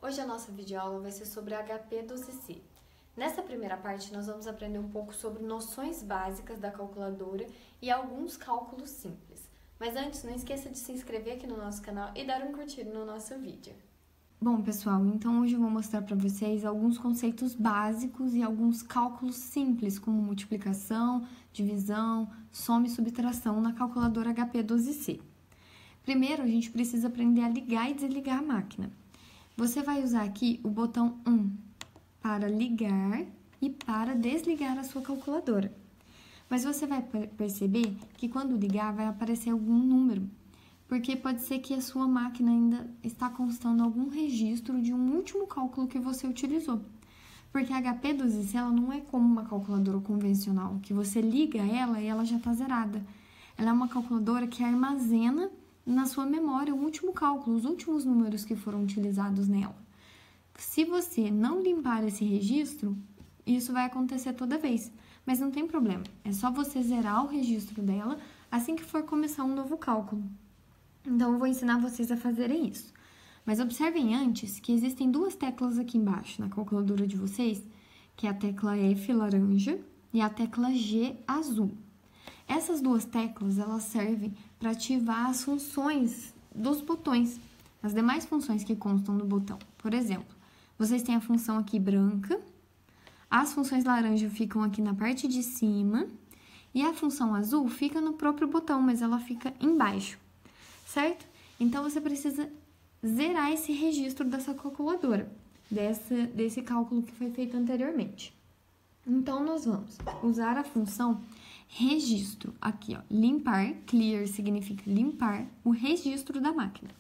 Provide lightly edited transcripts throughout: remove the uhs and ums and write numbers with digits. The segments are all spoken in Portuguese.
Hoje a nossa videoaula vai ser sobre HP12C. Nessa primeira parte, nós vamos aprender um pouco sobre noções básicas da calculadora e alguns cálculos simples. Mas antes, não esqueça de se inscrever aqui no nosso canal e dar um curtir no nosso vídeo. Bom, pessoal, então hoje eu vou mostrar para vocês alguns conceitos básicos e alguns cálculos simples, como multiplicação, divisão, soma e subtração na calculadora HP12C. Primeiro, a gente precisa aprender a ligar e desligar a máquina. Você vai usar aqui o botão 1 para ligar e para desligar a sua calculadora. Mas você vai perceber que quando ligar vai aparecer algum número, porque pode ser que a sua máquina ainda está constando algum registro de um último cálculo que você utilizou. Porque a HP12C ela não é como uma calculadora convencional, que você liga ela e ela já está zerada. Ela é uma calculadora que armazena na sua memória o último cálculo, os últimos números que foram utilizados nela. Se você não limpar esse registro, isso vai acontecer toda vez, mas não tem problema. É só você zerar o registro dela assim que for começar um novo cálculo. Então, eu vou ensinar vocês a fazerem isso. Mas observem antes que existem duas teclas aqui embaixo na calculadora de vocês, que é a tecla F laranja e a tecla G azul. Essas duas teclas, elas servem para ativar as funções dos botões, as demais funções que constam no botão. Por exemplo, vocês têm a função aqui branca, as funções laranja ficam aqui na parte de cima e a função azul fica no próprio botão, mas ela fica embaixo, certo? Então, você precisa zerar esse registro dessa calculadora, desse cálculo que foi feito anteriormente. Então, nós vamos usar a função registro, aqui ó, limpar, clear significa limpar o registro da máquina.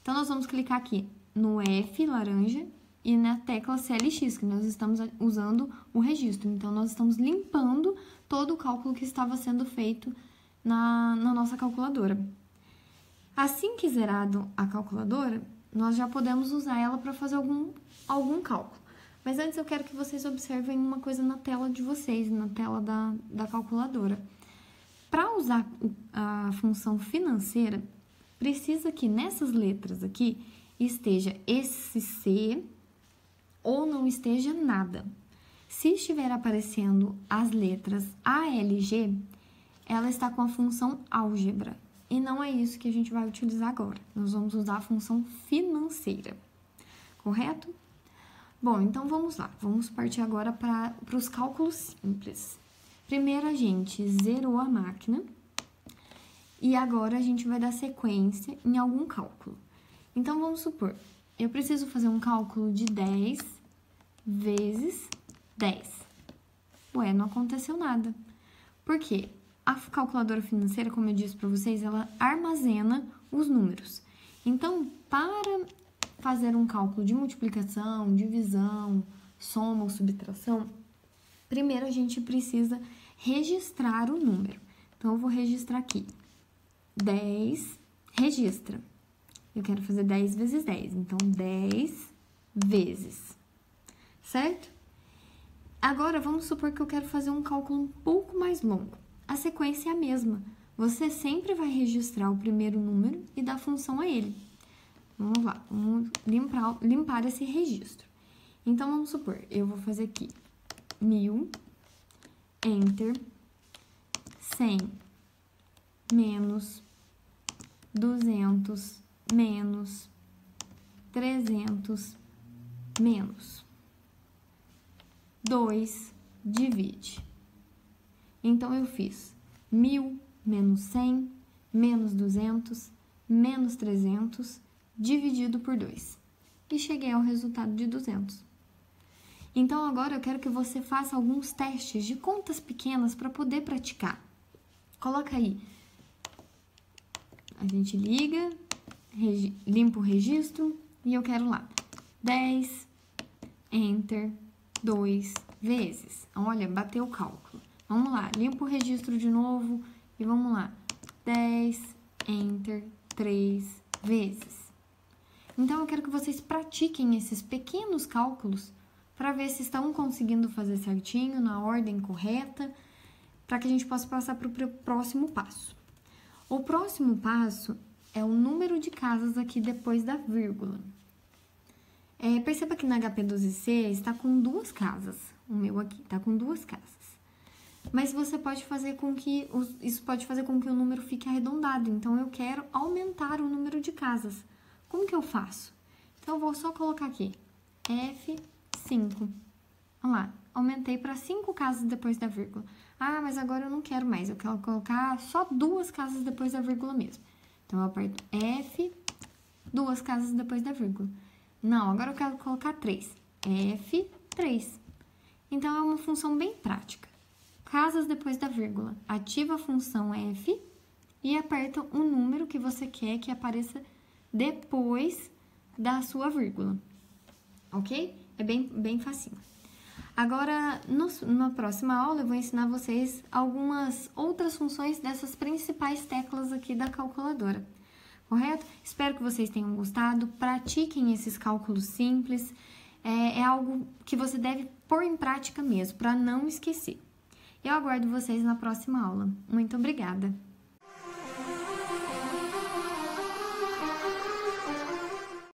Então, nós vamos clicar aqui no F laranja e na tecla CLX, que nós estamos usando o registro. Então, nós estamos limpando todo o cálculo que estava sendo feito na nossa calculadora. Assim que zerado a calculadora, nós já podemos usar ela para fazer algum cálculo. Mas antes eu quero que vocês observem uma coisa na tela de vocês, na tela da calculadora. Para usar a função financeira, precisa que nessas letras aqui esteja esse C ou não esteja nada. Se estiver aparecendo as letras ALG, ela está com a função álgebra. E não é isso que a gente vai utilizar agora. Nós vamos usar a função financeira, correto? Bom, então vamos lá. Vamos partir agora para os cálculos simples. Primeiro a gente zerou a máquina e agora a gente vai dar sequência em algum cálculo. Então, vamos supor, eu preciso fazer um cálculo de 10 vezes 10. Ué, não aconteceu nada. Por quê? A calculadora financeira, como eu disse para vocês, ela armazena os números. Então, para fazer um cálculo de multiplicação, divisão, soma ou subtração, primeiro a gente precisa registrar o número. Então, eu vou registrar aqui. 10, registra. Eu quero fazer 10 vezes 10, então 10 vezes, certo? Agora, vamos supor que eu quero fazer um cálculo um pouco mais longo. A sequência é a mesma. Você sempre vai registrar o primeiro número e dar função a ele. Vamos lá, vamos limpar esse registro. Então, vamos supor, eu vou fazer aqui 1000, enter, 100, menos, 200, menos, 300, menos, 2, divide. Então, eu fiz 1000, menos 100, menos 200, menos 300, dividido por 2. E cheguei ao resultado de 200. Então, agora eu quero que você faça alguns testes de contas pequenas para poder praticar. Coloca aí. A gente liga, limpa o registro e eu quero lá. 10, enter, 2 vezes. Olha, bateu o cálculo. Vamos lá, limpa o registro de novo e vamos lá. 10, enter, 3 vezes. Então, eu quero que vocês pratiquem esses pequenos cálculos para ver se estão conseguindo fazer certinho, na ordem correta, para que a gente possa passar para o próximo passo. O próximo passo é o número de casas aqui depois da vírgula. Perceba que na HP12C está com 2 casas. O meu aqui está com 2 casas. Mas você pode fazer com que... Isso pode fazer com que o número fique arredondado. Então, eu quero aumentar o número de casas. Como que eu faço? Então, eu vou só colocar aqui. F5. Olha lá. Aumentei para 5 casas depois da vírgula. Ah, mas agora eu não quero mais. Eu quero colocar só 2 casas depois da vírgula mesmo. Então, eu aperto F, 2 casas depois da vírgula. Não, agora eu quero colocar 3. F3. Então, é uma função bem prática. Casas depois da vírgula. Ativa a função F e aperta o número que você quer que apareça depois da sua vírgula. Ok? É bem facinho. Agora, na próxima aula, eu vou ensinar vocês algumas outras funções dessas principais teclas aqui da calculadora. Correto? Espero que vocês tenham gostado. Pratiquem esses cálculos simples. É algo que você deve pôr em prática mesmo, para não esquecer. Eu aguardo vocês na próxima aula. Muito obrigada!